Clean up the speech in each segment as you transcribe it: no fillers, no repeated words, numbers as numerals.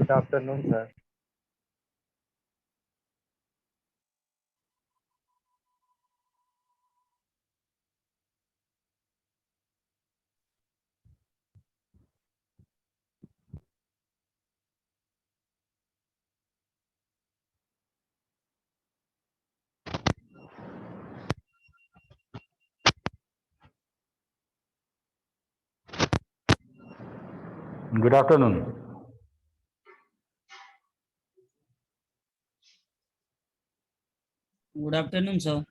Good afternoon, sir. Good afternoon. Good afternoon, sir.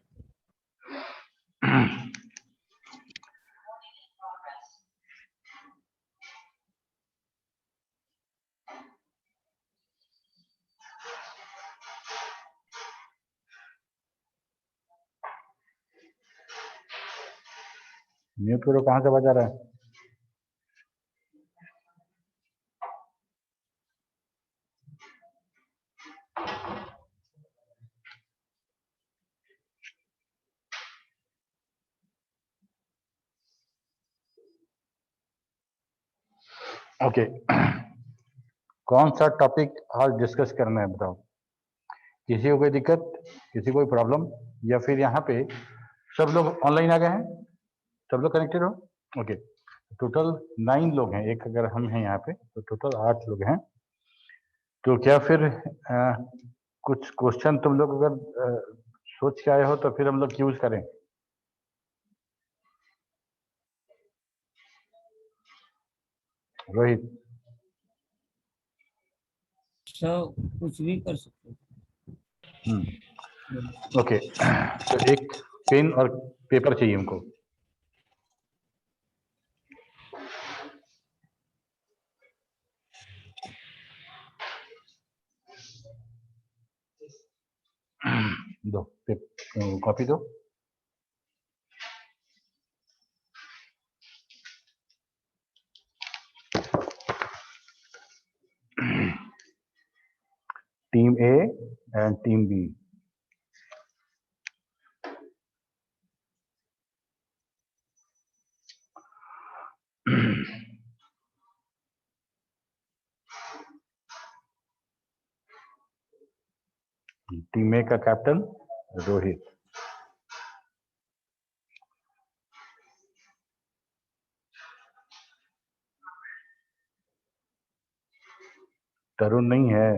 Mute करो, कहाँ से बजा रहा है? ओके, कौन सा टॉपिक आज डिस्कस करना है बताओ? किसी को कोई दिक्कत, किसी को कोई प्रॉब्लम, या फिर यहाँ पे सब लोग ऑनलाइन आ गए हैं? सब लोग कनेक्टेड हो? ओके, टोटल 9 लोग हैं, एक अगर हम हैं यहाँ पे तो टोटल 8 लोग हैं। तो क्या फिर कुछ क्वेश्चन तुम लोग अगर सोच के आए हो तो फिर हम लोग यूज करें? रोहित, सर कुछ भी कर सकते हो। ओके, तो एक पेन और पेपर चाहिए हमको। दो कॉपी दो। Team A and team B. Team A का कैप्टन रोहित, तरुण नहीं है।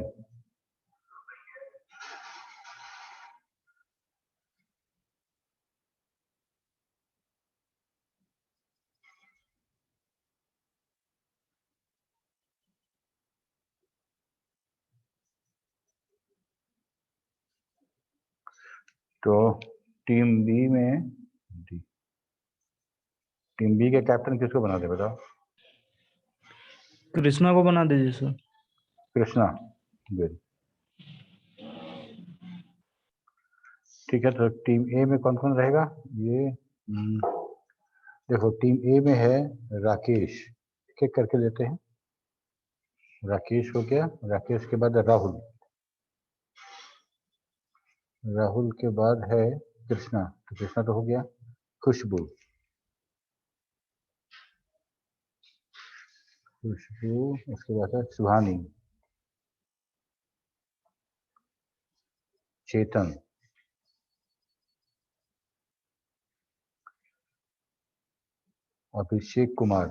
तो टीम बी में टीम बी के कैप्टन किसको बना दे बताओ? कृष्णा को बना दीजिए सर। कृष्णा, गुड। ठीक है, तो टीम ए में कौन कौन रहेगा? ये देखो, टीम ए में है राकेश, एक एक करके लेते हैं। राकेश हो गया, राकेश के बाद राहुल, राहुल के बाद है कृष्णा, तो कृष्णा तो हो गया। खुशबू, खुशबू, उसके बाद है सुहानी, चेतन, अभिषेक कुमार,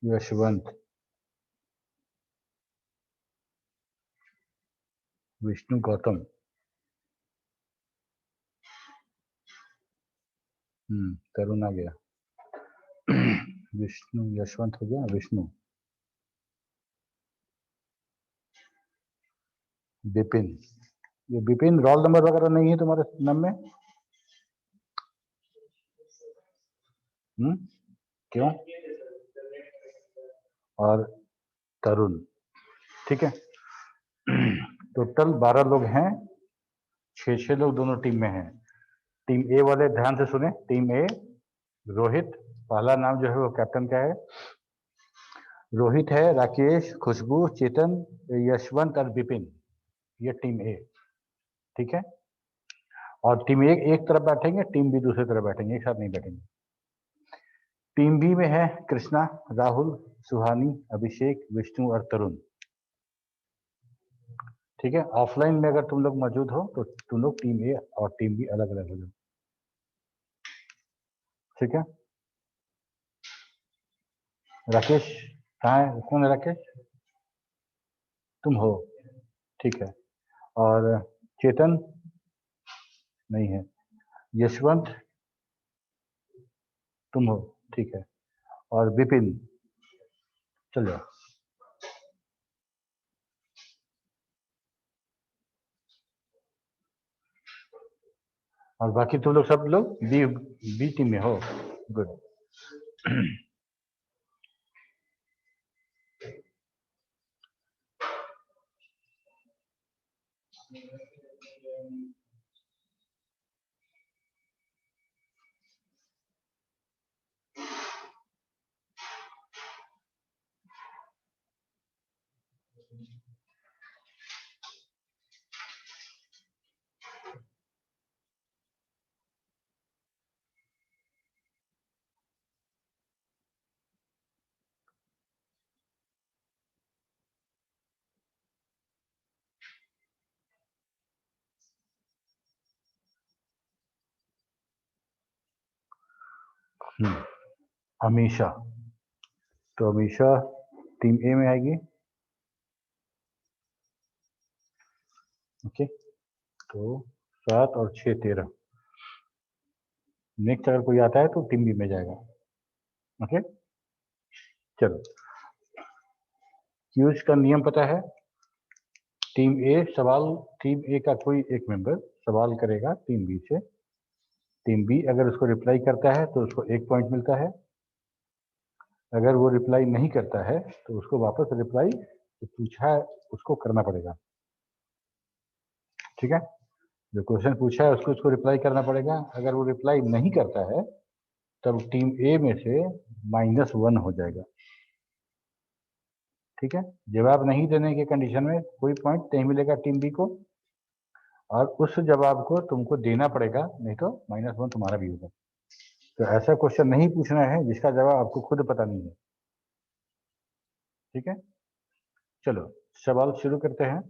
यशवंत, विष्णु गौतम, तरुण आ गया। विष्णु, यशवंत हो गया, विष्णु, विपिन। ये विपिन रोल नंबर वगैरह नहीं है तुम्हारे नाम में? क्यों? और तरुण, ठीक है। टोटल 12 लोग हैं, 6 लोग दोनों टीम में हैं। टीम ए वाले ध्यान से सुने। टीम ए, रोहित, पहला नाम जो है वो कैप्टन का है, रोहित है, राकेश, खुशबू, चेतन, यशवंत और विपिन, ये टीम ए, ठीक है। और टीम ए एक तरफ बैठेंगे, टीम बी दूसरी तरफ बैठेंगे, एक साथ नहीं बैठेंगे। टीम बी में है कृष्णा, राहुल, सुहानी, अभिषेक, विष्णु और तरुण। ठीक है, ऑफलाइन में अगर तुम लोग मौजूद हो तो तुम लोग टीम ए और टीम बी अलग अलग हो जाओ। ठीक है, राकेश कहाँ है? कौन है राकेश? तुम हो, ठीक है। और चेतन नहीं है। यशवंत तुम हो, ठीक है। और विपिन, चलो। और बाकी तुम लोग सब लोग बी बी टीम में हो, गुड। अमीशा, तो अमीशा टीम ए में आएगी। ओके, तो 7 और 6 13। नेक्स्ट अगर कोई आता है तो टीम बी में जाएगा। ओके, चलो। क्यूज का नियम पता है। टीम ए सवाल, टीम ए का कोई एक मेंबर सवाल करेगा टीम बी से। टीम बी अगर उसको रिप्लाई करता है तो उसको 1 पॉइंट मिलता है। अगर वो रिप्लाई नहीं करता है तो उसको वापस रिप्लाई जो पूछा है उसको करना पड़ेगा। ठीक है, जो क्वेश्चन पूछा है उसको उसको रिप्लाई करना पड़ेगा। अगर वो रिप्लाई नहीं करता है तब टीम ए में से -1 हो जाएगा। ठीक है, जवाब नहीं देने के कंडीशन में कोई पॉइंट नहीं मिलेगा टीम बी को, और उस जवाब को तुमको देना पड़ेगा, नहीं तो -1 तुम्हारा भी होगा। तो ऐसा क्वेश्चन नहीं पूछना है जिसका जवाब आपको खुद पता नहीं है। ठीक है, चलो सवाल शुरू करते हैं।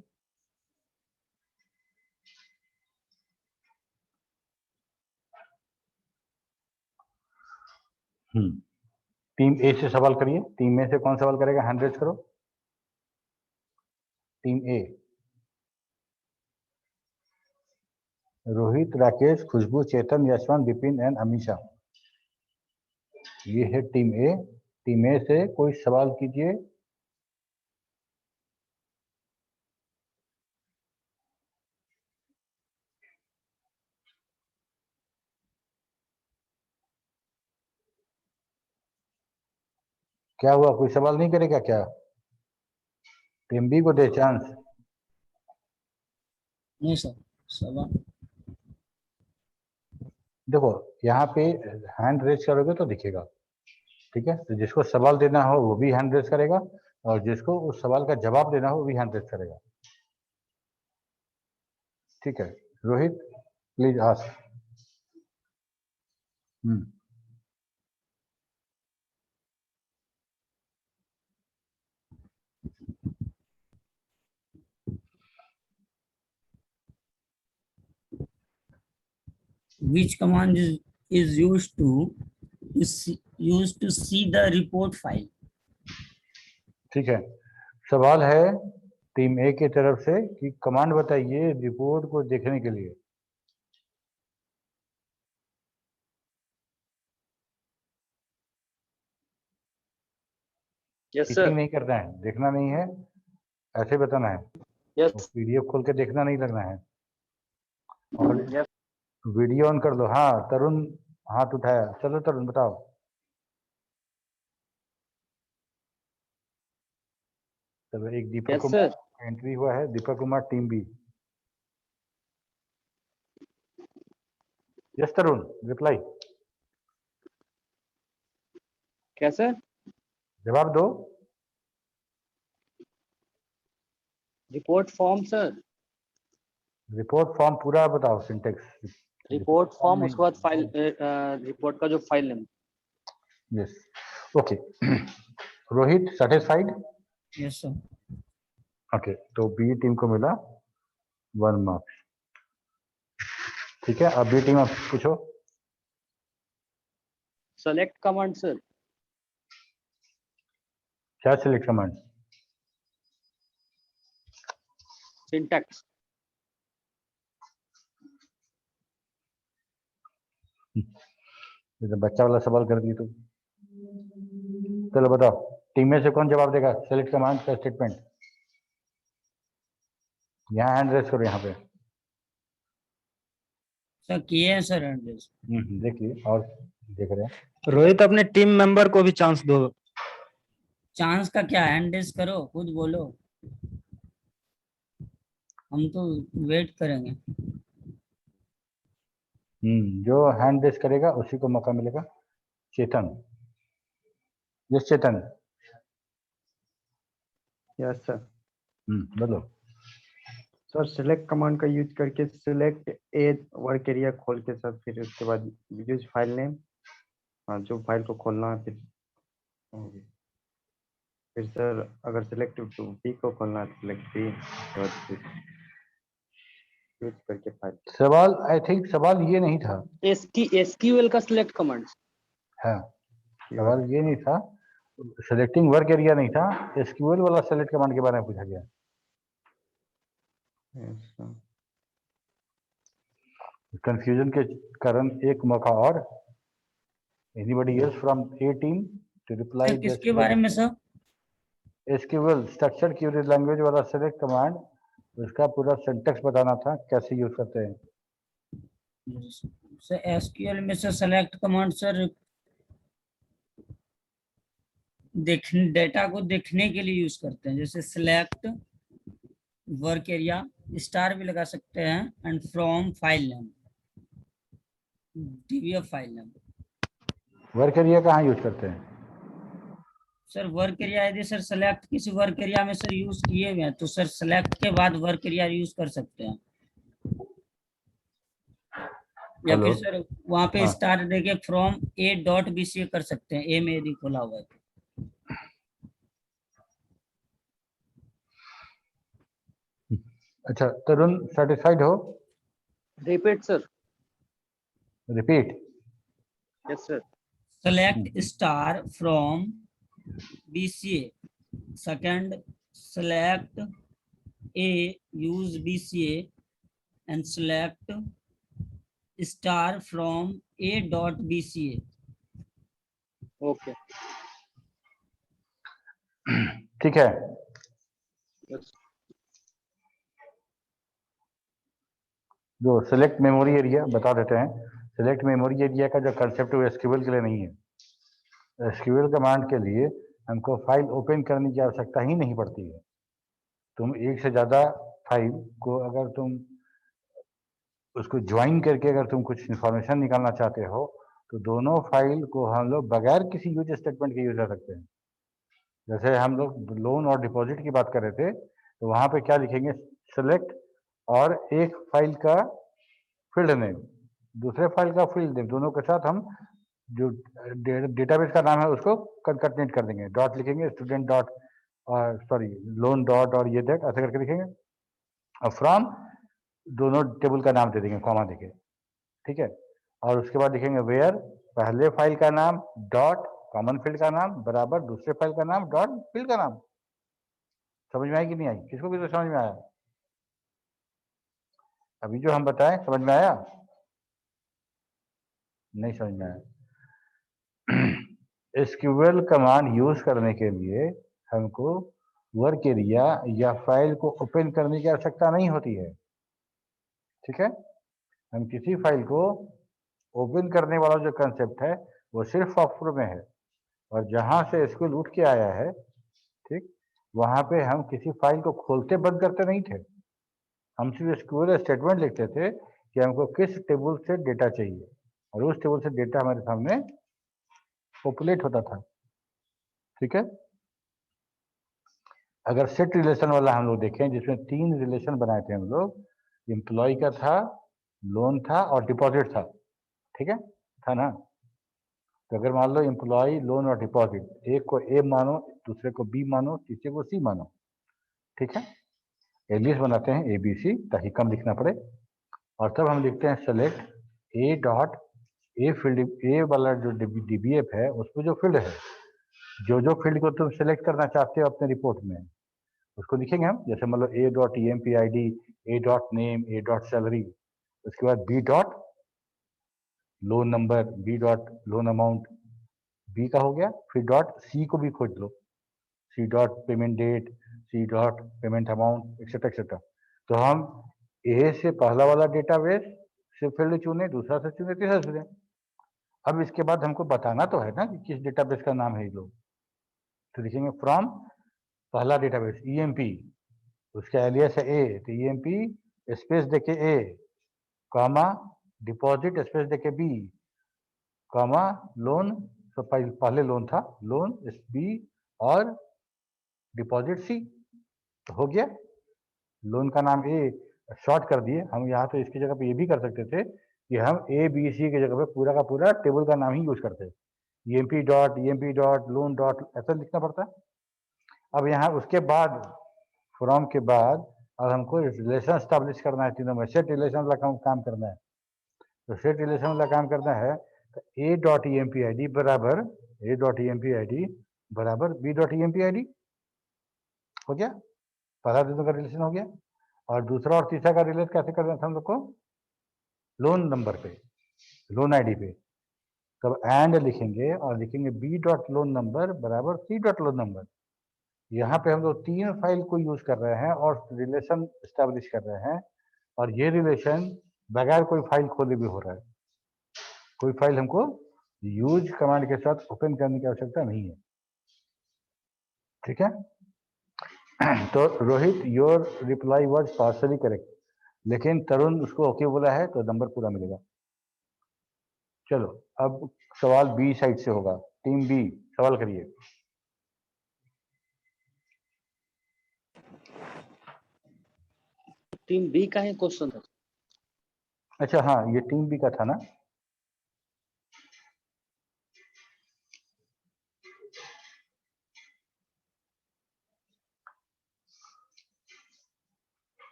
टीम ए से सवाल करिए। टीम में से कौन सवाल करेगा? हैंड रेज करो। Team A, Rohit, Rakesh, Khushboo, Chetan, Yashwant, Vipin and Amisha. ये है टीम ए। टीम ए से कोई सवाल कीजिए। क्या हुआ, कोई सवाल नहीं करेगा क्या? टीम बी को दे चांस। नहीं सर, सवाल देखो यहाँ पे हैंड रेज करोगे तो दिखेगा। ठीक है, तो जिसको सवाल देना हो वो भी हैंड रेज करेगा, और जिसको उस सवाल का जवाब देना हो वो भी हैंड रेज करेगा। ठीक है, Rohit please ask. which command is used to see the report file. ठीक है, सवाल है टीम ए की तरफ से कि कमांड बताइए रिपोर्ट को देखने के लिए। Yes teaching sir. नहीं करना है, देखना नहीं है, ऐसे बताना है। यस पीडीएफ खोल के देखना नहीं लगना है। और यस वीडियो ऑन कर दो। हाँ तरुण हाथ उठाया, चलो तरुण बताओ। चलो, एक दीपक यस कुमार सर। एंट्री हुआ है। Deepak Kumar team B. Yes तरुण, रिप्लाई, क्या सर? जवाब दो। Report form sir. Report form पूरा बताओ, सिंटेक्स। रिपोर्ट फॉर्म, नहीं, उसके बाद फाइल, रिपोर्ट का जो file name. Yes okay Rohit satisfied yes sir. Okay तो बी टीम को मिला 1 मार्क्स ठीक है अब बी टीम आप पूछो select command sir. क्या सिलेक्ट कमांड Syntax. ये तो बच्चा वाला सवाल कर दी तू चलो बताओ टीम में से कौन जवाब देगा सेलेक्ट कमांड का स्टेटमेंट यहाँ हैंड रेस करो यहाँ पे सर किए हैं सर एड्रेस। देखिए और देख रहे हैं रोहित अपने टीम मेंबर को भी चांस दो। चांस का क्या, हैंड रेस करो, खुद बोलो, हम तो वेट करेंगे। जो हैंड रेस करेगा उसी को मौका मिलेगा चेतन यस चेतन यस सर। बोलो सर सिलेक्ट कमांड का यूज करके सिलेक्ट ए वर्क एरिया खोल के सर फिर उसके बाद यूज फाइल नेम जो फाइल को खोलना है फिर सर अगर सिलेक्ट बी को खोलना है तो सिलेक्ट बी यूज करके फाइल। सवाल आई थिंक सवाल ये नहीं था SQL का select command. हाँ सवाल ये नहीं था सेलेक्टिंग वर्क एरिया नहीं था एसक्यूएल वाला सेलेक्ट कमांड के बारे में पूछा गया यस सर। कंफ्यूजन के कारण एक मौका और anybody else from A team to reply sir किसके बारे में सर? एसक्यूएल स्ट्रक्चर क्यूरी लैंग्वेज वाला सेलेक्ट कमांड उसका पूरा सिंटैक्स बताना था कैसे यूज करते हैं सर एसक्यूएल में sir select command sir data को देखने के लिए यूज करते हैं, जैसे सिलेक्ट वर्क एरिया स्टार भी लगा सकते हैं and from file name DBF file name. Work area कहाँ यूज करते हैं सर वर्क एरिया यदि सर सेलेक्ट किसी वर्क एरिया में सर यूज किए हुए हैं तो सर सेलेक्ट के बाद वर्क एरिया यूज कर सकते हैं या फिर सर वहां पे स्टार देके फ्रॉम ए डॉट बीसीए कर सकते हैं, ए में यदि खोला हुआ है तो। अच्छा तरुण सेटिस्फाइड हो Repeat sir. Repeat Yes sir. Select star from BCA. Second, select A, use BCA and select star from A dot BCA. Okay. ठीक है Yes. जो सिलेक्ट मेमोरी एरिया बता देते हैं सिलेक्ट मेमोरी एरिया का जो कंसेप्ट है वो एसक्यूएल के लिए नहीं है एसक्यूएल कमांड के लिए हमको फाइल ओपन करने की आवश्यकता ही नहीं पड़ती है तुम एक से ज़्यादा फाइल को अगर तुम उसको ज्वाइन करके अगर तुम कुछ इंफॉर्मेशन निकालना चाहते हो तो दोनों फाइल को हम लोग बगैर किसी यूज स्टेटमेंट के यूज कर सकते हैं जैसे हम लोग लोन और डिपॉजिट की बात कर रहे थे तो वहाँ पे क्या लिखेंगे सिलेक्ट और एक फाइल का फील्ड नेम दूसरे फाइल का फील्ड नेम दोनों के साथ हम जो डेटाबेस का नाम है उसको कंकैटिनेट कर देंगे डॉट लिखेंगे स्टूडेंट डॉट और सॉरी लोन डॉट और ये दैट ऐसे करके लिखेंगे और फ्रॉम दोनों टेबल का नाम दे देंगे कॉमा देके ठीक है और उसके बाद लिखेंगे वेयर पहले फाइल का नाम डॉट कॉमन फील्ड का नाम बराबर दूसरे फाइल का नाम डॉट फील्ड का नाम समझ में आई कि नहीं आई किसको भी तो समझ में आया अभी जो हम बताएं समझ में आया नहीं समझ में आया एसक्यूएल कमांड यूज करने के लिए हमको वर्क एरिया या फाइल को ओपन करने की आवश्यकता नहीं होती है ठीक है हम किसी फाइल को ओपन करने वाला जो कंसेप्ट है वो सिर्फ सॉफ्टवेयर में है और जहां से एसक्यूएल उठ के आया है ठीक वहां पे हम किसी फाइल को खोलते बंद करते नहीं थे हम सिर्फ एसक्यूएल स्टेटमेंट लिखते थे कि हमको किस टेबल से डेटा चाहिए और उस टेबल से डेटा हमारे सामने पॉपुलेट होता था ठीक है अगर सेट रिलेशन वाला हम लोग देखें जिसमें 3 रिलेशन बनाए थे हम लोग एम्प्लॉय का था लोन था और डिपॉजिट था ठीक है था ना तो अगर मान लो एम्प्लॉय लोन और डिपॉजिट, एक को ए मानो, दूसरे को बी मानो, तीसरे को सी मानो, ठीक है, एलिस बनाते हैं ए बी सी ताकि कम लिखना पड़े। और तब हम लिखते हैं select A dot A field, A वाला जो डीबीएफ है उसमें जो फील्ड है, जो फील्ड को तुम सेलेक्ट करना चाहते हो अपने रिपोर्ट में उसको लिखेंगे हम। जैसे मान लो A dot E M P I D, A dot name, A dot salary, उसके बाद B dot loan number, B dot loan amount, B का हो गया। फिर डॉट सी को भी खोज लो, C dot payment date, C dot payment amount, etcetera etcetera. तो हम ए से पहला वाला डेटाबेस से फील्ड चुने, दूसरा से चुने, तीसरा से चुने। अब इसके बाद हमको बताना तो है ना कि किस डेटाबेस का नाम है ये लोग। तो लिखेंगे फ्रॉम पहला डेटाबेस ईएमपी, उसका एलियस है ए, तो ईएमपी स्पेस देके ए, कॉमा डिपॉजिट स्पेस देके बी, कॉमा लोन, तो पहले लोन था, लोन बी और डिपॉजिट सी, तो हो गया। लोन का नाम ए शॉर्ट कर दिए हम यहाँ, तो इसकी जगह पे ये भी कर सकते थे कि हम ए बी सी की जगह पे पूरा का पूरा टेबल का नाम ही यूज करते, ईएमपी डॉट लोन डॉट ऐसा लिखना पड़ता है। अब यहाँ उसके बाद फ्रॉम के बाद अब हमको रिलेशन स्टैब्लिश करना है, तीनों में सेट रिलेशन वाला काम करना है। तो सेट रिलेशन वाला काम करना है तो A dot E M P I D बराबर A dot E M P I D बराबर B dot E M P I D, हो गया। पहला दोनों का रिलेशन हो गया। और दूसरा और तीसरा का रिलेट कैसे करना था हम लोग को, लोन नंबर पे, लोन आईडी पे। तब एंड लिखेंगे और लिखेंगे बी डॉट लोन नंबर बराबर सी डॉट लोन नंबर। यहाँ पे हम लोग तीन फाइल को यूज कर रहे हैं और रिलेशन स्टैब्लिश कर रहे हैं, और ये रिलेशन बगैर कोई फाइल खोले भी हो रहा है। कोई फाइल हमको यूज कमांड के साथ ओपन करने की आवश्यकता नहीं है, ठीक है। तो Rohit your reply was partially correct, लेकिन तरुण उसको ओके बोला है तो नंबर पूरा मिलेगा। चलो अब सवाल बी साइड से होगा, टीम बी सवाल करिए। टीम बी का ही क्वेश्चन था। अच्छा हाँ, ये टीम बी का था ना।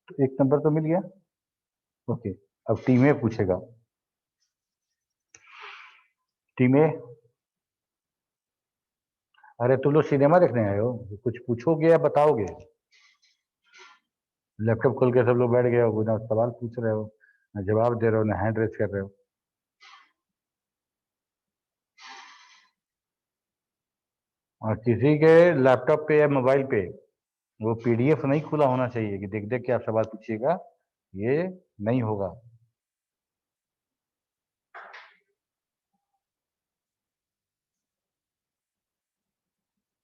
तो एक नंबर तो मिल गया, ओके। अब टीम ए पूछेगा, टीम ए। अरे तुम लोग सिनेमा देखने आए हो, कुछ पूछोगे या बताओगे? लैपटॉप खोल के सब लोग बैठ गए हो, ना सवाल पूछ रहे हो, ना जवाब दे रहे हो, ना हैंड रेस कर रहे हो। और किसी के लैपटॉप पे या मोबाइल पे वो पीडीएफ नहीं खुला होना चाहिए कि देख देख के आप सवाल पूछिएगा, ये नहीं होगा।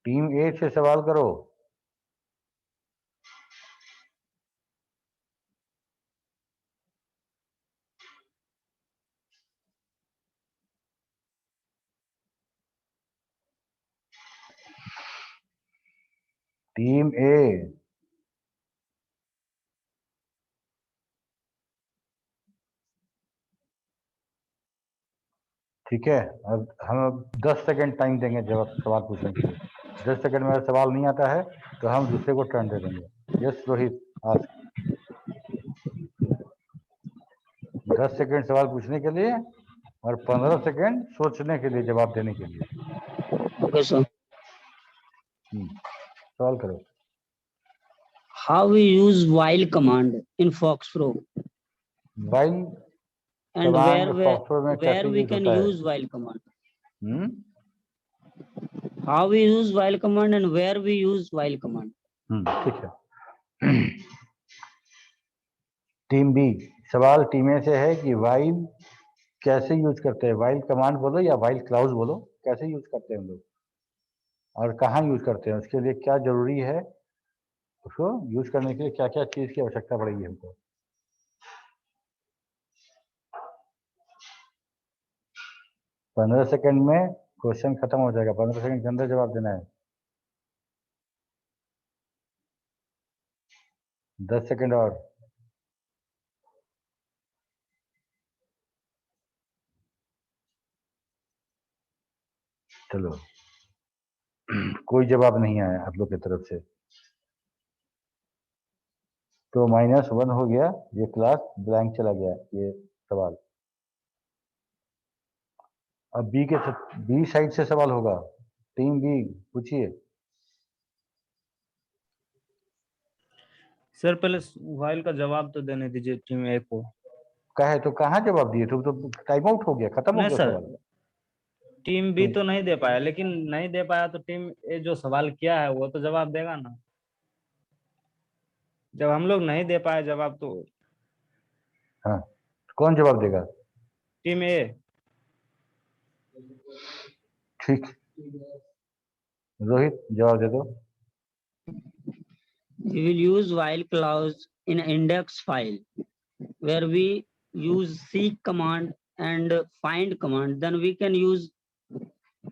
टीम ए से सवाल करो। टीम ए, ठीक है। अब हम 10 सेकंड टाइम देंगे जवाब सवाल पूछने के लिए। 10 सेकंड में अगर सवाल नहीं आता है तो हम दूसरे को टर्न दे देंगे। यस रोहित, आज 10 सेकंड सवाल पूछने के लिए और 15 सेकंड सोचने के लिए, जवाब देने के लिए। Okay, sir. सवाल करो। How we use while command in FoxPro while and command software में where कैसे we यूज can होता है? use while command. How we use while command and where we use while command. ठीक है। Team B, सवाल team ए से है कि वाइल कैसे यूज करते हैं, वाइल कमांड बोलो या वाइल क्लाउज बोलो, कैसे यूज करते हैं हम लोग और कहाँ यूज करते हैं, उसके लिए क्या जरूरी है, उसको यूज करने के लिए क्या क्या चीज की आवश्यकता पड़ेगी हमको। 15 सेकंड में क्वेश्चन खत्म हो जाएगा, 15 सेकंड के अंदर जवाब देना है। 10 सेकंड और। चलो कोई जवाब नहीं आया आप लोग की तरफ से, तो -1 हो गया, ये क्लास ब्लैंक चला गया ये सवाल। अब बी साइड से सवाल होगा, टीम बी पूछिए। सर पहले व्हाइल का जवाब तो देने दीजिए टीम ए को। कहे तो कहाँ जवाब दिए, तुम तो टाइम आउट हो गया, खत्म हो नहीं गया सर, सवाल। टीम बी तुम तो नहीं दे पाया, लेकिन नहीं दे पाया तो टीम ए जो सवाल किया है वो तो जवाब देगा ना। जब हम लोग नहीं दे पाए जवाब तो हाँ, कौन जवाब देगा? टीम ए। ठीक, रोहित जवाब दे दो। We will use while clause in index file where we use seek command and find command. Then we can use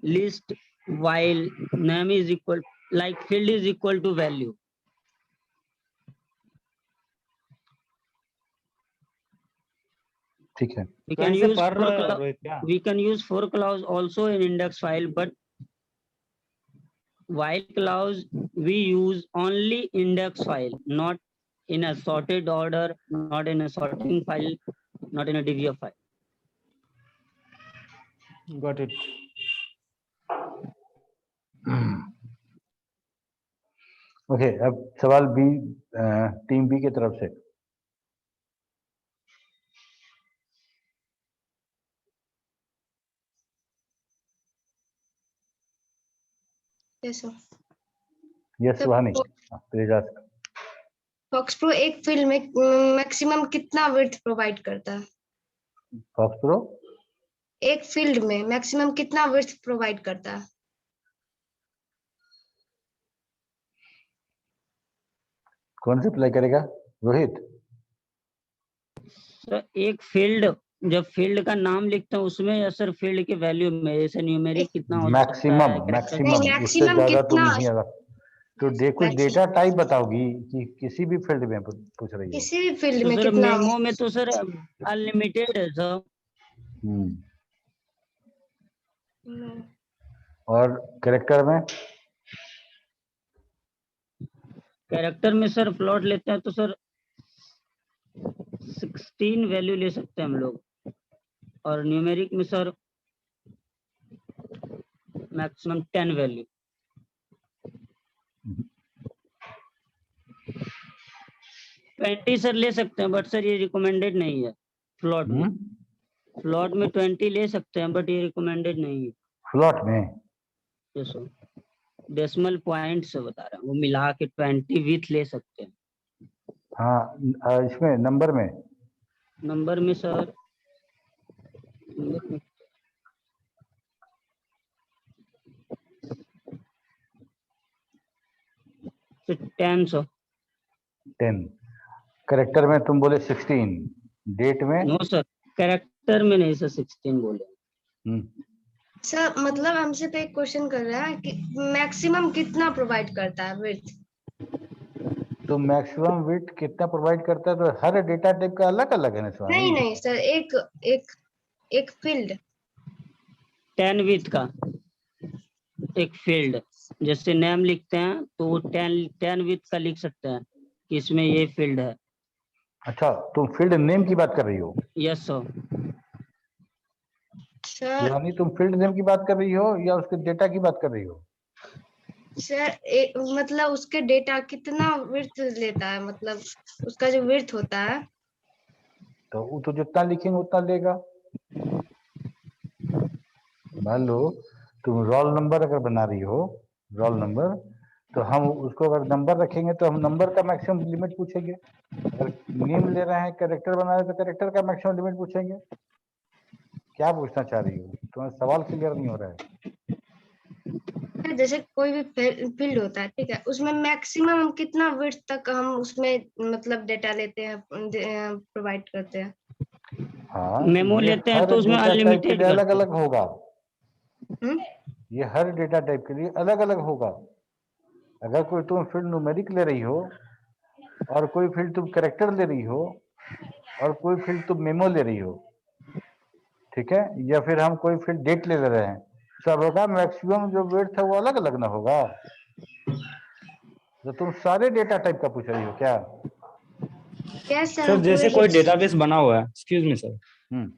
list while name is equal, like field is equal to value. ठीक है, We कहीं can से use पढ़ for रहे हो रोहित क्या? we can use for clause also in index file, but while clause we use only index file, not in a sorted order, not in a sorting file, not in a DVF file. Got it. Okay, अब सवाल B, team B की तरफ से। Yes, sir. Yes Suhani, please ask. FoxPro एक field में maximum कितना width provide करता है? फॉक्स प्रो एक फील्ड में मैक्सिमम कितना विड्थ प्रोवाइड करता है? कौन से अप्लाई करेगा रोहित? सर एक फील्ड, जब फील्ड का नाम लिखते हैं उसमें या सर फील्ड के वैल्यू में, जैसे न्यूमेरिक कितना हो सकता मैक्सिमम, है, character- मैक्सिमम, नहीं, उससे maximum ज्यादा तुम कितना? नहीं आएगा। तो देखो डेटा टाइप बताओगी कि किसी भी फील्ड में पूछ रही हो? किसी भी फील्ड तो में सर कितना? मेमो में तो सर अनलिमिटेड है सर। और कैरेक्टर में? कैरेक्टर में सर फ्लोट लेते हैं तो सर 16 वैल्यू ले सकते हैं हम लोग, और न्यूमेरिक में सर मैक्सिमम 10 वैल्यू। 20 सर ले सकते हैं, बट सर ये रिकमेंडेड नहीं है फ्लोट में। फ्लोट में 20 ले सकते हैं, बट ये रिकमेंडेड नहीं है फ्लोट में। यस सर, डेसिमल पॉइंट से बता रहा हूँ, वो मिला के 20 विथ ले सकते हैं। हाँ, इसमें नंबर में? नंबर में सर, नंबर में तो 10 सर। 10। कैरेक्टर में तुम बोले 16, डेट में? नो सर, कैरेक्टर में नहीं सर 16 बोले। सर मतलब हमसे तो एक क्वेश्चन कर रहा है कि मैक्सिमम कितना प्रोवाइड करता है विड्थ? तो मैक्सिमम विड्थ कितना प्रोवाइड करता है, तो हर डेटा टाइप का अलग अलग है ना स्वामी? नहीं नहीं सर, एक एक एक फील्ड 10 विथ का एक फील्ड, जैसे नेम लिखते हैं तो वो 10 विथ का लिख सकते हैं कि इसमें ये फील्ड है। अच्छा, तुम फील्ड नेम की बात कर रही हो? Yes sir. सर। यानी तुम फील्ड नेम की बात कर रही हो या उसके डेटा की बात कर रही हो? सर मतलब उसके डेटा कितना विड्थ लेता है, मतलब उसका जो विड्थ होता है तो वो तो जितना लिखेंगे उतना लेगा। मान लो तुम रोल नंबर अगर बना रही हो, रोल नंबर, तो हम उसको अगर नंबर रखेंगे तो हम नंबर का मैक्सिमम लिमिट पूछेंगे। अगर नेम ले रहे हैं, कैरेक्टर बना रहे हैं, तो कैरेक्टर का मैक्सिमम लिमिट पूछेंगे। क्या पूछना चाह रही हो? तुम्हारा सवाल क्लियर नहीं हो रहा है। जैसे कोई भी फील्ड होता है, ठीक है, उसमें मैक्सिमम कितना विड्थ तक हम उसमें मतलब डेटा लेते हैं, प्रोवाइड करते हैं। हाँ, मेमो लेते हैं तो उसमें अनलिमिटेड अलग अलग होगा। हम्म, ये हर डेटा टाइप के लिए अलग अलग होगा। अगर कोई तुम फील्ड न्यूमेरिक ले रही हो और कोई फील्ड तुम कैरेक्टर ले रही हो और कोई फील्ड तुम मेमो ले रही हो, ठीक है, या फिर हम कोई फील्ड डेट ले रहे हैं, सबका मैक्सिमम जो वेट था वो अलग अलग ना होगा। तो तुम सारे डेटा टाइप का पूछ रही हो क्या? यस सर, सर हम पूरे जैसे कोई डेटाबेस बना हुआ है, एक्सक्यूज मी सर, हम्म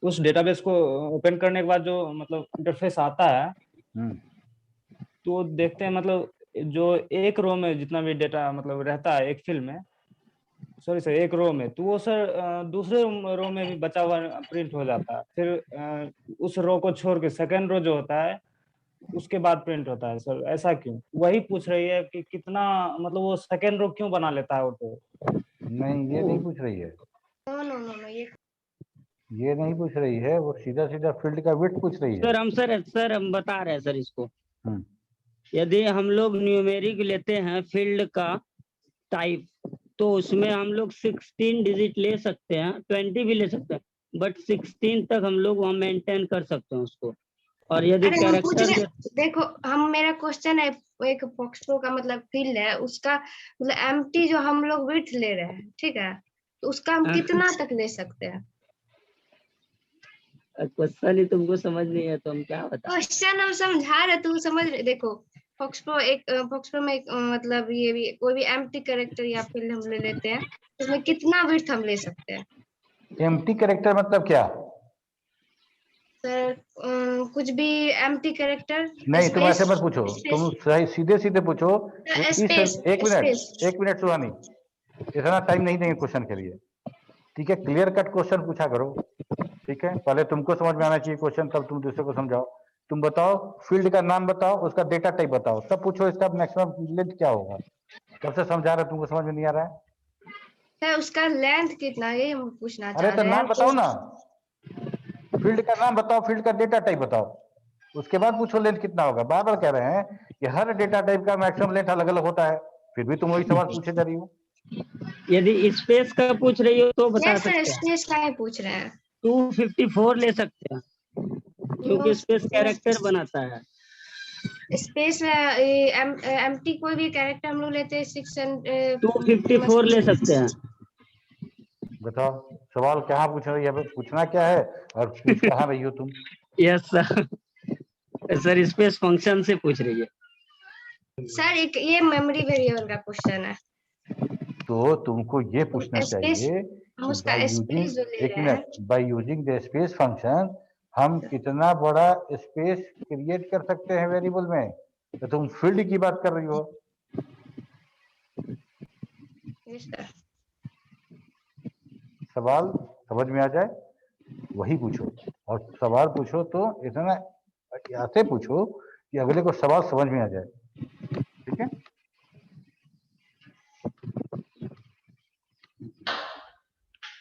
उस डेटाबेस को ओपन करने के बाद जो मतलब इंटरफेस आता है, हम्म तो देखते हैं मतलब जो एक रो में जितना भी डेटा मतलब रहता है एक फील्ड में, सॉरी सर एक रो में, तो वो सर दूसरे रो में भी बचा हुआ प्रिंट हो जाता है। फिर उस रो को छोड़ के सेकेंड रो जो होता है उसके बाद प्रिंट होता है। सर ऐसा क्यों? वही पूछ रही है कि कितना मतलब वो सेकेंड रो क्यों बना लेता है ऑटो। नहीं, ये नहीं पूछ रही है, नो नो नो नो, ये नहीं पूछ रही है, वो सीधा सीधा फील्ड का विड्थ पूछ रही है। सर हम बता रहे हैं सर इसको। हम्म यदि हम लोग न्यूमेरिक लेते हैं फील्ड का टाइप, तो उसमें हम लोग 16 डिजिट ले सकते हैं, 20 भी ले सकते हैं, बट 16 तक हम लोग वहाँ मेंटेन कर सकते हैं उसको। और यदि अरे हम पूछ कैरेक्टर रहे, देखो हम, मेरा क्वेश्चन है, एक फॉक्सट्रो का मतलब फील्ड है, उसका मतलब एम्प्टी जो हम लोग विड्थ ले रहे हैं, ठीक है, तो उसका हम कितना तक ले सकते हैं? क्वेश्चन ही तुमको समझ नहीं है तो हम क्या बता। क्वेश्चन हम समझा रहे, तू समझ रहे। देखो फॉक्सट्रो में एक मतलब ये भी कोई भी एम्प्टी कैरेक्टर या फील्ड हम ले लेते हैं, उसमें कितना विड्थ हम ले सकते हैं? एम्प्टी कैरेक्टर मतलब क्या? सर कुछ भी एम्प्टी कैरेक्टर, नहीं, तुम स्पेस, ऐसे मत पूछो, स्पेस, तुम सही सीधे सीधे पूछो। इस स्पेस, एक स्पेस। मिनट, एक मिनट सुहानी, इतना टाइम नहीं देंगे क्वेश्चन के लिए, ठीक है? क्लियर कट क्वेश्चन पूछा करो, ठीक है? पहले तुमको समझ में आना चाहिए क्वेश्चन, तब तुम दूसरे को समझाओ। तुम बताओ, फील्ड का नाम बताओ, उसका डेटा टाइप बताओ, तब पूछो इसका मैक्सिमम लेंथ क्या होगा। कब से समझा रहे, तुमको समझ में नहीं आ रहा है? सर उसका लेंथ कितना है, ये हम पूछना अरे चाह तो रहे नाम हैं बताओ ना, फील्ड का नाम बताओ, फील्ड का डेटा टाइप बताओ, उसके बाद पूछो लेंथ कितना होगा। बार बार कह रहे हैं कि हर डेटा टाइप का मैक्सिमम लेंथ अलग अलग होता है, फिर भी तुम वही सवाल पूछे जा रही हो। यदि स्पेस का पूछ रही हो तो बता यस सर, सकते हैं, स्पेस का ही पूछ रहे हैं। 254 ले सकते हैं, क्योंकि स्पेस कैरेक्टर बनाता है। स्पेस एम्प्टी कोई भी कैरेक्टर हम लोग लेते हैं 254 ले सकते हैं। बताओ सवाल कहाँ पूछ रही है, पूछना क्या है और पूछ कहाँ रही हो तुम? Yes sir, sir space function से पूछ रही है। सर एक ये मेमोरी वेरिएबल का क्वेश्चन है। तो तुमको ये पूछना स्पेस, चाहिए हम कि उसका बाय स्पेस यूजिंग, जो ले एक रहे हैं, minute, by using the space function हम कितना बड़ा स्पेस क्रिएट कर सकते हैं वेरिएबल में। तो तुम फील्ड की बात कर रही हो। Yes sir. सवाल समझ में आ जाए वही पूछो, और सवाल पूछो तो इतना ऐसे पूछो कि अगले को सवाल समझ में आ जाए, ठीक है?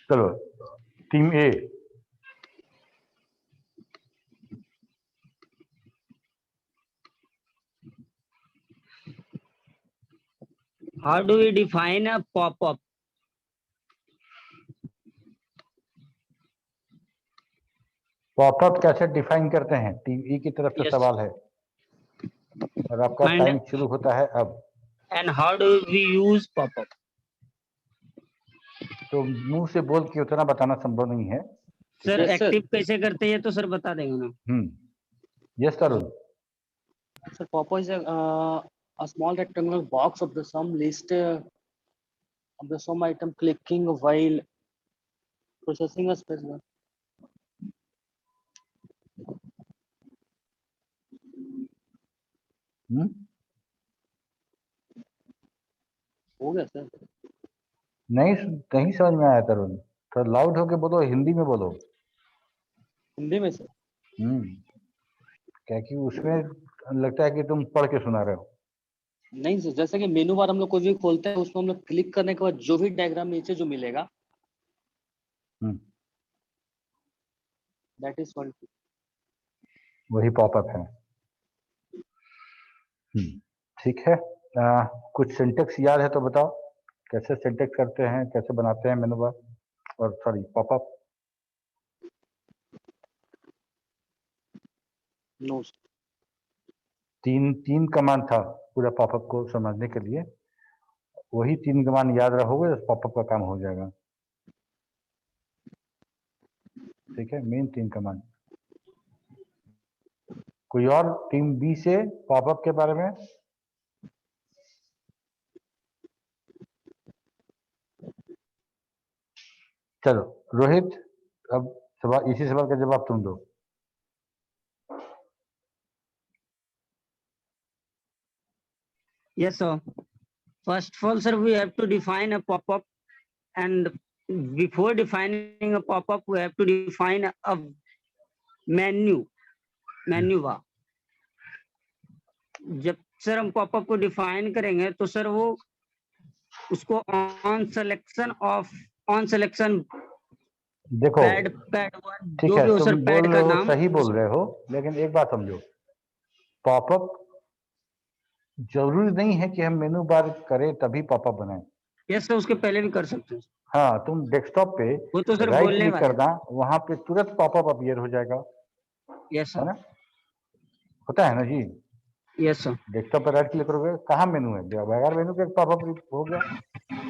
चलो, team A, How do we define a pop-up? Popup कैसे डिफाइन करते हैं? टीम ई की तरफ से Yes. सवाल है और आपका And टाइम शुरू होता है अब। how do we use pop-up? तो मुंह से बोल के उतना बताना संभव नहीं है। Sir Yes, sir. एक्टिव कैसे करते हैं तो सर बता देंगे ना। Yes Tarun. So Papa is a small rectangular box of the sum list of the sum item clicking while processing a space bar. हो गया सर? नहीं, नहीं समझ में आया तरुण, थोड़ा लाउड होके बोलो, हिंदी में बोलो। हिंदी में सर? क्या कि उसमें लगता है कि तुम पढ़ के सुना रहे हो। नहीं सर, जैसे कि मेनू बार हम लोग कोई भी खोलते हैं, उसमें हम लोग क्लिक करने के बाद जो भी डायग्राम नीचे जो मिलेगा, दैट इज कॉल्ड, वही पॉपअप है। ठीक है, कुछ सिंटेक्स याद है तो बताओ, कैसे सिंटेक्स करते हैं, कैसे बनाते हैं मेनू बार और सॉरी पॉपअप? नो। तीन कमांड था पूरा पॉपअप को समझने के लिए, वही 3 कमांड याद रहोगे तो पॉपअप का काम हो जाएगा। ठीक है, मेन 3 कमांड। कोई और टीम बी से पॉपअप के बारे में? चलो रोहित, अब सवाल, इसी सवाल का जवाब तुम दो। Yes, sir. First of all, sir, we have to define a pop-up, and before defining a pop-up, we have to define a menu bar. जब सर हम पॉपअप को डिफाइन करेंगे तो सर वो उसको ऑन सिलेक्शन देखो पैड 1 ठीक जो है, भी हो तुम सर बोल पैड रहे का हो, नाम सही बोल रहे हो, लेकिन एक बात समझो, पॉपअप जरूरी नहीं है कि हम मेनू बार करें तभी पॉपअप बनाए। यस सर, उसके पहले भी कर सकते हैं। हाँ, तुम डेस्कटॉप पे वो तो सर राइट बोलने क्लिक वाले करना, वहां पे तुरंत पॉपअप अपीयर हो जाएगा, यस है सर, ना? होता है ना जी? यस सर, डेस्कटॉप पे राइट क्लिक करोगे, कहाँ मेनू है, बगैर मेनू के पॉपअप हो गया।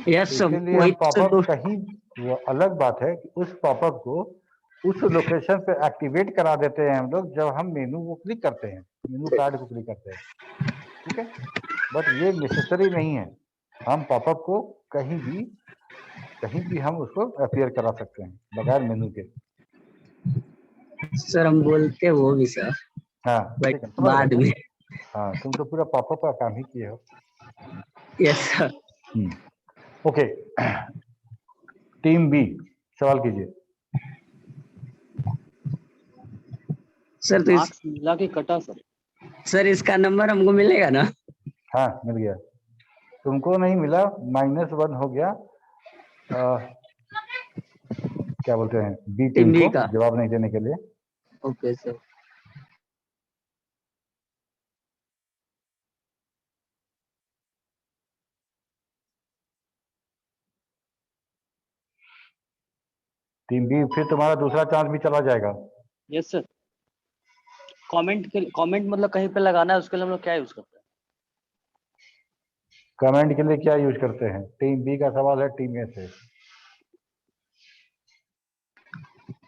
यस तो सर, इसके लिए वही हम तो सर पॉपअप कहीं, वो अलग बात है कि उस पॉपअप को उस लोकेशन पे एक्टिवेट करा देते हैं हम लोग जब हम मेनू को क्लिक करते हैं, मेनू कार्ड को क्लिक करते हैं, ठीक है? बट ये नेसेसरी नहीं है, हम पॉपअप को कहीं भी हम उसको अपीयर करा सकते हैं बगैर मेनू के। सर हम बोलते हैं वो भी सर, हाँ बट ठीक है, समझ बाद गए। में। हाँ, तुम तो पूरा पॉपअप का काम ही किए हो। Yes sir, okay, team B सवाल कीजिए। सर तो मार्क्स मिला के कटा सर। सर इसका नंबर हमको मिलेगा ना? हाँ मिल गया, तुमको नहीं मिला, -1 हो गया। क्या बोलते हैं, बी टीम टीम बी को का। जवाब नहीं देने के लिए। ओके सर, टीम बी, फिर तुम्हारा दूसरा चांस भी चला जाएगा। Yes sir. कमेंट मतलब कहीं पे लगाना है, उसके लिए हम लोग क्या यूज करते हैं? कमेंट के लिए क्या यूज करते हैं? टीम बी का सवाल है टीम ए से।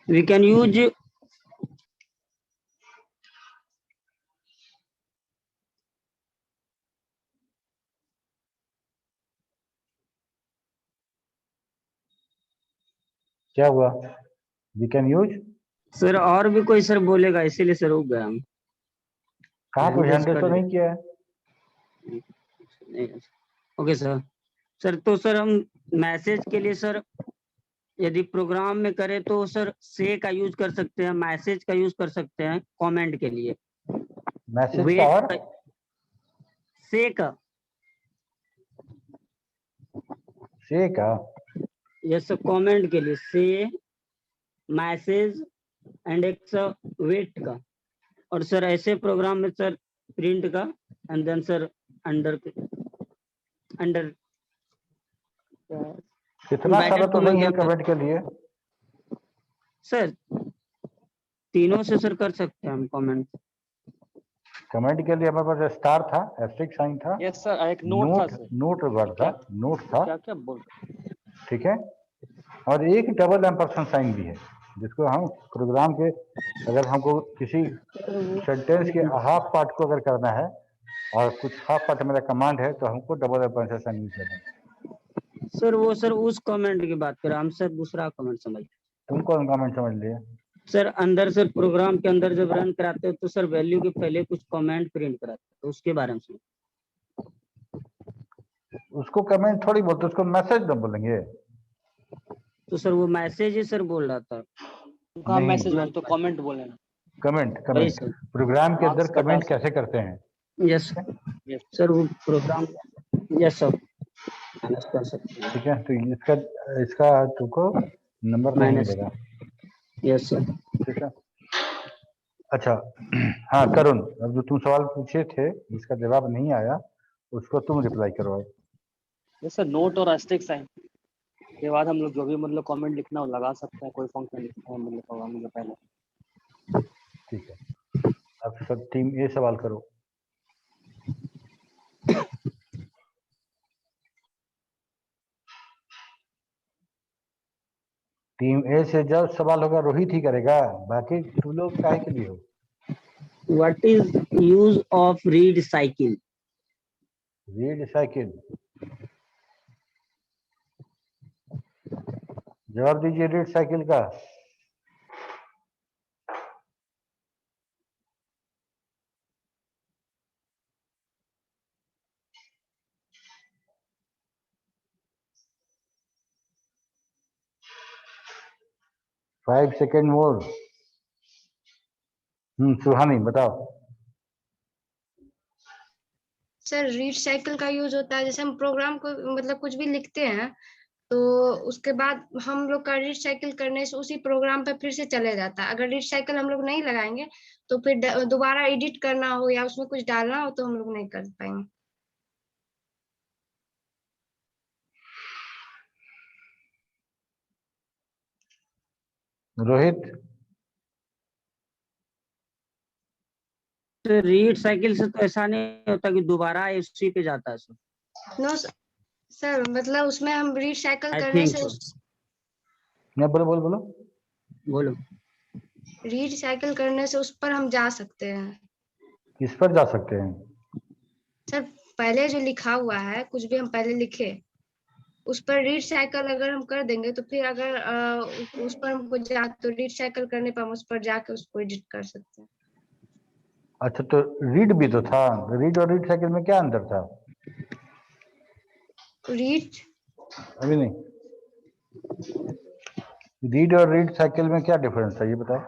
वी कैन यूज क्या हुआ? वी कैन यूज, सर, और भी कोई सर बोलेगा इसीलिए सर रुक गया हम। कहाँ कोई Language हैंड का तो नहीं किया है? Okay sir. सर तो सर हम मैसेज के लिए सर यदि प्रोग्राम में करें तो सर से का यूज कर सकते हैं, मैसेज का यूज कर सकते हैं, कमेंट के लिए मैसेज का वेट और से का। से का? यस सर, कमेंट के लिए से, मैसेज एंड एक सर वेट का। और सर ऐसे प्रोग्राम में सर प्रिंट का एंड देन सर अंडर इतना सारा तो नहीं है कमेंट के लिए। सर तीनों से सर कर सकते हैं हम कमेंट। कमेंट के लिए हमारे पास स्टार था, एस्ट्रिक साइन था, यस सर, एक नोट था सर। नोट वर्ड था, नोट था, क्या क्या बोल रहे हैं? ठीक है? और एक डबल एम्परसेंड साइन भी है, जिसको हम प्रोग्राम के, अगर हमको किसी सेंटेंस के हाफ पार्ट को अगर करना है और कुछ हाफ पार्ट मेरा कमांड है तो हमको डबल एम्परसेंड साइन यूज करना है। सर वो सर उस कमेंट की बात करें, हम सर दूसरा कमेंट समझ। तुम कौन कमेंट समझ लिए? सर अंदर सर प्रोग्राम के अंदर जब रन कराते हो तो सर वैल्यू के पहले कुछ कमेंट प्रिंट कराते हैं, तो उसके बारे में समझ। उसको कमेंट थोड़ी बोलते, उसको मैसेज तो बोलेंगे। तो सर वो मैसेज ही सर बोल रहा था। कहाँ नहीं। मैसेज बोले तो कमेंट बोले ना। कमेंट, वही कमेंट सर। प्रोग्राम के अंदर मार्क्स कटा कमेंट सर। कैसे करते हैं? यस यस सर, वो प्रोग्राम। यस सर, मैनेज कर सकते हैं। ठीक है, तो इसका इसका तुमको नंबर नहीं मैनेज। मिलेगा, यस सर। ठीक है? अच्छा, हाँ तरुण, अब जो तुम सवाल पूछे थे जिसका जवाब नहीं आया उसको तुम रिप्लाई करो। यस सर, नोट और एस्टेरिक साइन के बाद हम लोग जो भी मतलब कमेंट लिखना हो लगा सकते हैं, कोई फंक्शन लिखना है मतलब प्रोग्राम में पहले। ठीक है, अब सब टीम ए सवाल करो। टीम ए से जब सवाल होगा रोहित ही करेगा, बाकी तुम लोग काहे के लिए हो? What is use of read cycle? Read cycle, जवाब दीजिए रीड साइकिल का। Five second more. सुहानी बताओ। सर रीड साइकिल का यूज होता है जैसे हम प्रोग्राम को मतलब कुछ भी लिखते हैं तो उसके बाद हम लोग का रीड साइकिल करने से उसी प्रोग्राम पे फिर से चले जाता है। अगर रीड साइकिल हम लोग नहीं लगाएंगे तो फिर दोबारा एडिट करना हो या उसमें कुछ डालना हो तो हम लोग नहीं कर पाएंगे। रोहित, तो रीड साइकिल से तो ऐसा नहीं होता कि दोबारा उसी पे जाता है सर। नो सर मतलब उसमें हम रीड साइकिल आई करने थिंक से सो। बोलो बोलो बोलो। बोलो। रीड साइकिल करने से उस पर हम जा सकते हैं। किस पर जा सकते हैं? सर पहले जो लिखा हुआ है कुछ भी हम पहले लिखे उस पर रीड साइकिल अगर हम कर देंगे तो फिर अगर उस पर हमको जा तो रीड साइकिल करने पर हम उस पर जाके उसको एडिट कर सकते हैं। अच्छा, तो रीड भी तो था। रीड और रीड साइकिल में क्या अंतर था? रीड अभी नहीं, रीड और रीड साइकिल में क्या डिफरेंस है ये बताओ।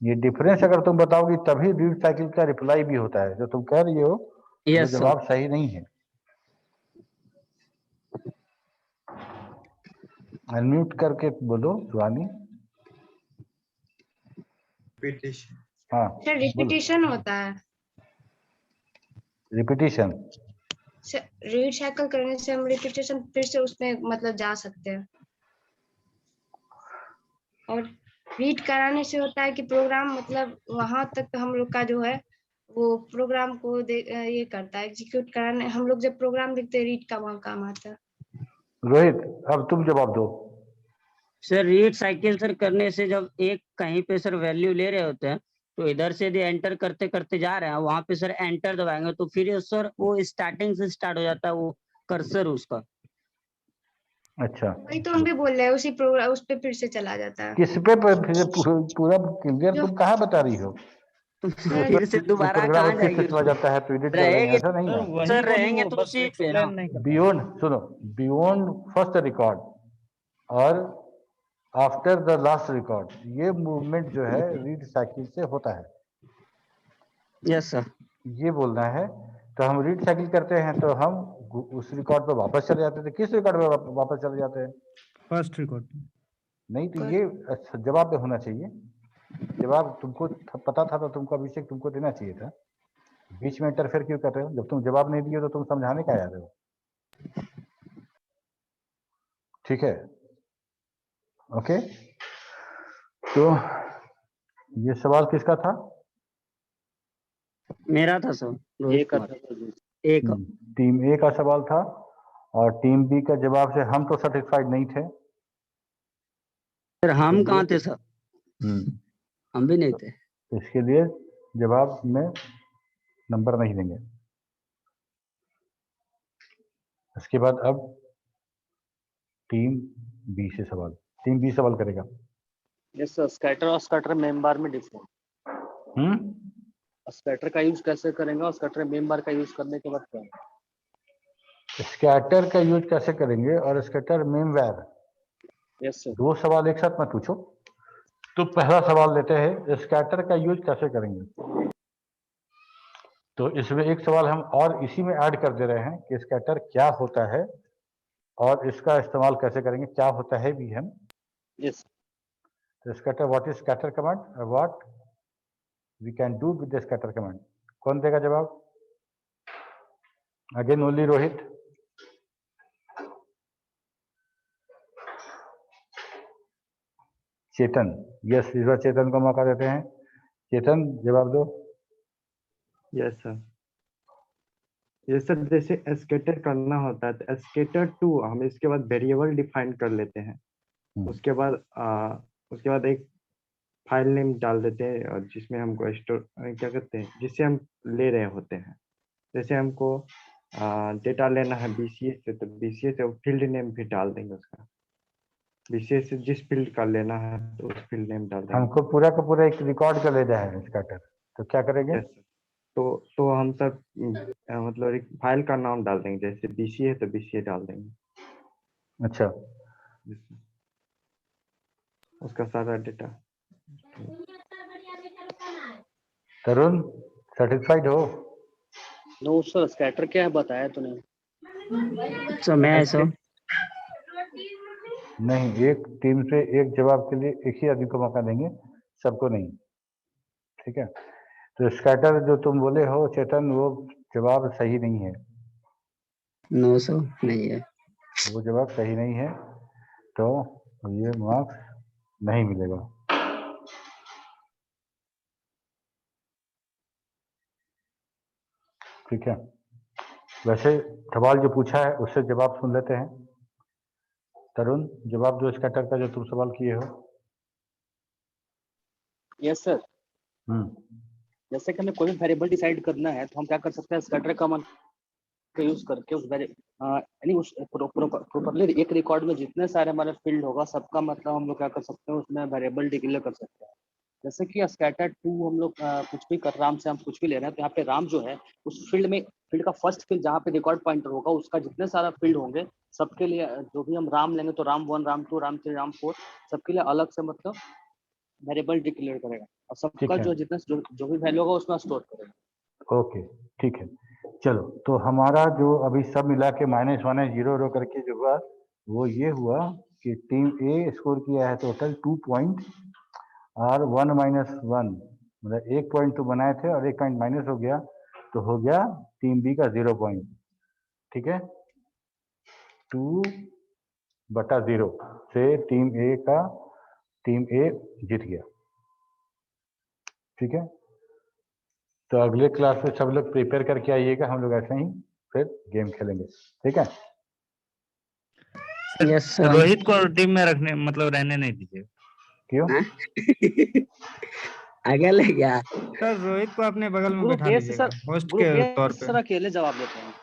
ये डिफरेंस अगर तुम बताओगी तभी रीड साइकिल का रिप्लाई भी होता है। जो तुम कह रही हो वो यस सर। जवाब सही नहीं है। अनम्यूट करके बोलो सुहानी। हाँ सर रिपीटिशन होता है। रिपीटिशन। रीड साइकिल करने से हम रिपीटिशन फिर से उसमें मतलब जा सकते हैं और रीड कराने से होता है कि प्रोग्राम मतलब वहां तक हम लोग का जो है वो प्रोग्राम को ये करता है एग्जीक्यूट कराने। हम लोग जब प्रोग्राम लिखते हैं रीड का वहाँ काम आता है। रोहित, अब तुम जवाब दो। सर रीड साइकिल सर करने से जब एक कहीं पे सर वैल्यू ले रहे होते हैं तो इधर से यदि एंटर करते करते जा रहे हैं वहां पे सर एंटर दबाएंगे तो फिर सर वो स्टार्टिंग से स्टार्ट हो जाता है वो कर्सर उसका। अच्छा, वही तो हम भी बोल रहे हैं उसी प्रोग्राम उस पे फिर से चला जाता है। किस पे फिर पूरा क्लियर जो तुम कहाँ बता रही हो? तो वो फिर से वो दोबारा प्रोग्राम कहाँ फिर से जाएगी चला जाता है तो एडिट कर देंगे, रहेगी ऐसा नहीं सर है। वही सर को रहेंगे वो तो बस उसी पे ना। एक्सप्लेन नहीं कर बियॉन्ड, सुनो, बियॉन्ड फर्स्ट रिकॉर्ड और आफ्टर द लास्ट रिकॉर्ड, ये मूवमेंट जो है रीड साइकिल से होता है, यस सर। ये बोलना है। तो हम रीड साइकिल करते हैं तो हम उस रिकॉर्ड पे वापस चले जाते थे। किस रिकॉर्ड पे वापस चले जाते हैं? First record. नहीं तो ये अच्छा जवाब पे होना चाहिए। जवाब तुमको पता था तो तुमको अभिषेक तुमको देना चाहिए था। बीच में इंटरफेयर क्यों कर रहे हो? जब तुम जवाब नहीं दिए तो तुम समझाने का आ रहे हो। ठीक है, ओके। तो ये सवाल किसका था? मेरा था सर रोहित एक कुमार। एक टीम ए का सवाल था और टीम बी का जवाब से हम तो सेटिस्फाइड नहीं थे। सर हम कहाँ चलिए। थे सर, हम भी नहीं थे। तो इसके लिए जवाब में नंबर नहीं देंगे। इसके बाद अब टीम बी से सवाल। टीम बी सवाल करेगा। यस सर, स्कैटर और स्कैटर मेन बार में डिफरेंस। स्कैटर का यूज कैसे करेंगे और स्कैटर मेन बार का यूज करने के बाद क्या है? स्कैटर का यूज कैसे करेंगे और स्कैटर मेमवेयर, यस सर। दो सवाल एक साथ मत पूछो। तो पहला सवाल लेते हैं, स्कैटर का यूज कैसे करेंगे। तो इसमें एक सवाल हम और इसी में ऐड कर दे रहे हैं कि स्कैटर क्या होता है और इसका इस्तेमाल कैसे करेंगे। क्या होता है भी हम। यस तो scatter, what is scatter command, what we can do with the scatter command. कौन देगा जवाब? Again only Rohit. Chetan, yes, इस बार चेतन को मौका देते हैं। चेतन जवाब दो। Yes sir. ये सर जैसे एस्केटर करना होता है तो एस्केटर टू हम इसके बाद वेरिएबल डिफाइन कर लेते हैं। उसके बाद एक फाइल नेम डाल देते हैं और जिसमें हमको स्टोर क्या कहते हैं जिससे हम ले रहे होते हैं। जैसे हमको डेटा लेना है बीसीए से, तो बीसीए से फील्ड नेम भी डाल देंगे उसका। बीसीए से जिस फील्ड का लेना है तो उस फील्ड नेम डाल देंगे। हमको पूरा का पूरा एक रिकॉर्ड का लेना है स्कैटर, तो क्या करेंगे? Yes, sir. तो हम सब मतलब एक फाइल का नाम डाल देंगे, जैसे बीसीए है तो बीसीए डाल देंगे। अच्छा, Yes, sir. उसका सारा डेटा। तरुण सेटिस्फाइड हो? नो सर, स्कैटर क्या है बताया तो नहीं। So may I so? नहीं, एक टीम से एक जवाब के लिए एक ही आदमी को मौका देंगे, सबको नहीं, ठीक है? तो स्कैटर जो तुम बोले हो चेतन, वो जवाब सही नहीं है, No so नहीं है। वो जवाब सही नहीं है, तो ये मार्क्स नहीं मिलेगा। ठीक है, वैसे सवाल जो पूछा है उससे जवाब सुन लेते हैं। तरुण, जवाब दो स्कैटर का जो तुम सवाल किए हो। यस सर, जैसे कि हमें कोई भी वेरिएबल डिसाइड करना है तो हम क्या कर सकते हैं, स्कैटर कमांड का यूज करके उस यानी उस प्रॉपर्ली एक रिकॉर्ड में जितने सारे हमारे फील्ड होगा सबका मतलब हम लोग क्या कर सकते हैं, उसमें वेरिएबल डिक्लेयर कर सकते हैं। जैसे कि स्कैटर 2 हम लोग कुछ भी कर राम से हम कुछ भी ले रहे हैं, तो यहाँ पे राम जो है उस फील्ड का फर्स्ट फील्ड जहाँ पे रिकॉर्ड पॉइंटर होगा उसका जितने सारा फील्ड होंगे सबके लिए जो भी हम राम लेंगे तो राम 1, राम 2, राम 3, राम 4 सबके लिए अलग से मतलब वेरिएबल डिक्लेयर करेगा और सबका है। जो जितना जो भी वैल्यू होगा उसमें स्टोर करेगा। ओके, ठीक है, चलो, तो हमारा जो अभी सब मिला के -1 0 करके जो हुआ वो ये हुआ कि टीम ए स्कोर किया है टोटल 2 पॉइंट और 1 - 1 मतलब 1 पॉइंट तो बनाए थे और 1 पॉइंट माइनस हो गया, तो हो गया टीम बी का 0 पॉइंट। ठीक है, 2/0 से टीम ए जीत गया। ठीक है, तो अगले क्लास में सब लोग प्रिपेयर करके आइएगा, हम लोग ऐसे ही फिर गेम खेलेंगे। ठीक है, Yes sir. रोहित को टीम में रखने मतलब रहने नहीं दीजिए। क्यों? आगे ले गया। सर रोहित को अपने बगल में ग्रुप बैठा ए से दीजिएगा सर, होस्ट ग्रुप के ए तौर से पे। सर अकेले जवाब देते हैं।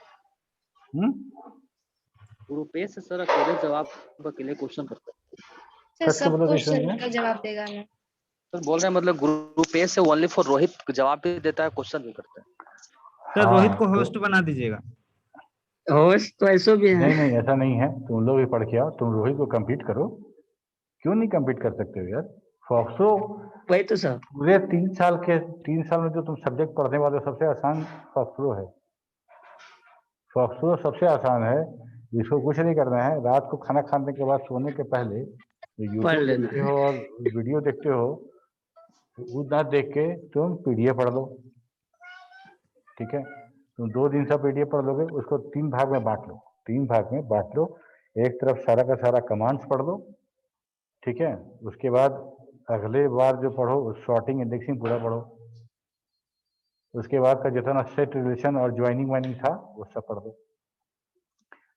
हम्म? ग्रुप ए से सर अकेले क्वेश्चन करते हैं। सर सच से बोलो सबको नहीं समझ में? का जवाब देगा ना। सर बोल रहे हैं मतलब ग्रुप ए से ओनली फॉर रोहित जवाब भी देता है, क्वेश्चन भी करता है। सर रोहित को तो होस्ट बना दीजिएगा। होस्ट तो ऐसो भी है। नहीं, ऐसा नहीं है, तुम लोग भी पढ़ के आओ, तुम रोहित को compete करो। क्यों नहीं compete कर सकते हो यार? फॉक्सो वही तो सर। पूरे 3 साल में जो तुम सब्जेक्ट पढ़ने वाले हो, सबसे आसान फॉक्सो है। फॉक्सो सबसे आसान है, इसको कुछ नहीं करना है, रात को खाना खाने के बाद सोने के पहले पढ़ यूट्यूब लेना देखते है। हो और वीडियो देखते हो, वो ना देख के तुम पीडीएफ पढ़ लो। ठीक है, तुम 2 दिन से पीडीएफ पढ़ लोगे, उसको 3 भाग में बांट लो, 3 भाग में बांट लो। एक तरफ सारा का सारा कमांड्स पढ़ लो, ठीक है, उसके बाद अगले बार जो पढ़ो सॉर्टिंग इंडेक्सिंग पूरा पढ़ो, उसके बाद का जितना सेट रिलेशन और ज्वाइनिंग वाइनिंग था वो सब पढ़ दो।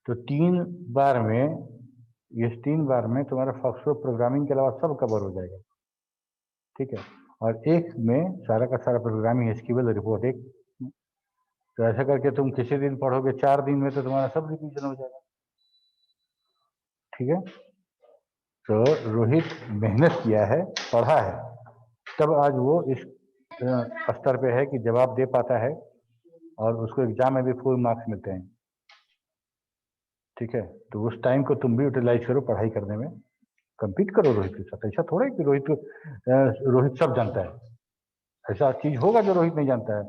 तो 3 बार में, इस 3 बार में तुम्हारा फॉक्सो प्रोग्रामिंग के अलावा सब कवर हो जाएगा। ठीक है, और एक में सारा का सारा प्रोग्रामिंग एसक्यूएल रिपोर्ट एक। तो ऐसा करके तुम किसी दिन पढ़ोगे, 4 दिन में तो तुम्हारा सब रिवीजन हो जाएगा। ठीक है, तो रोहित मेहनत किया है, पढ़ा है, तब आज वो इस स्तर पे है कि जवाब दे पाता है और उसको एग्जाम में भी फुल मार्क्स मिलते हैं। ठीक है, तो उस टाइम को तुम भी यूटिलाइज करो पढ़ाई करने में, compete करो रोहित के साथ। ऐसा थोड़ा है कि रोहित सब जानता है, ऐसा चीज होगा जो रोहित नहीं जानता है?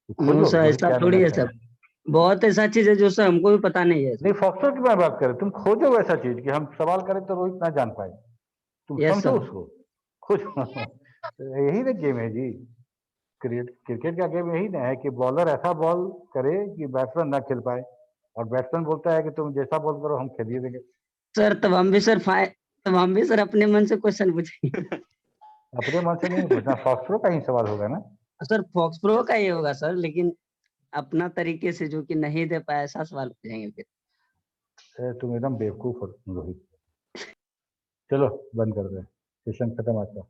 नो खोजो सर, रोहित ऐसा क्या नहीं थोड़ी है जानता सर। है। बहुत ऐसा चीज है जो सर हमको भी पता नहीं है। नहीं, फॉक्सो की मैं बात करें, तुम खोजो ऐसा चीज कि हम सवाल करें तो रोहित ना जान पाए, तुम यस समझो सर। उसको, खोजो। यही ना गेम है जी, क्रिकेट का गेम यही ना है कि बॉलर ऐसा बॉल करे कि बैट्समैन ना खेल पाए, और बैट्समैन बोलता है कि तुम जैसा बॉल करो हम खेल देंगे। सर तब हम भी सर अपने मन से क्वेश्चन पूछेंगे। अपने मन से नहीं पूछना, फॉक्सो का ही सवाल होगा ना। सर फॉक्स प्रो का ही होगा सर, लेकिन अपना तरीके से जो कि नहीं दे पाया ऐसा सवाल पूछेंगे फिर। तुम एकदम बेवकूफ हो रोहित। चलो बंद कर दे, सेशन खत्म आज का।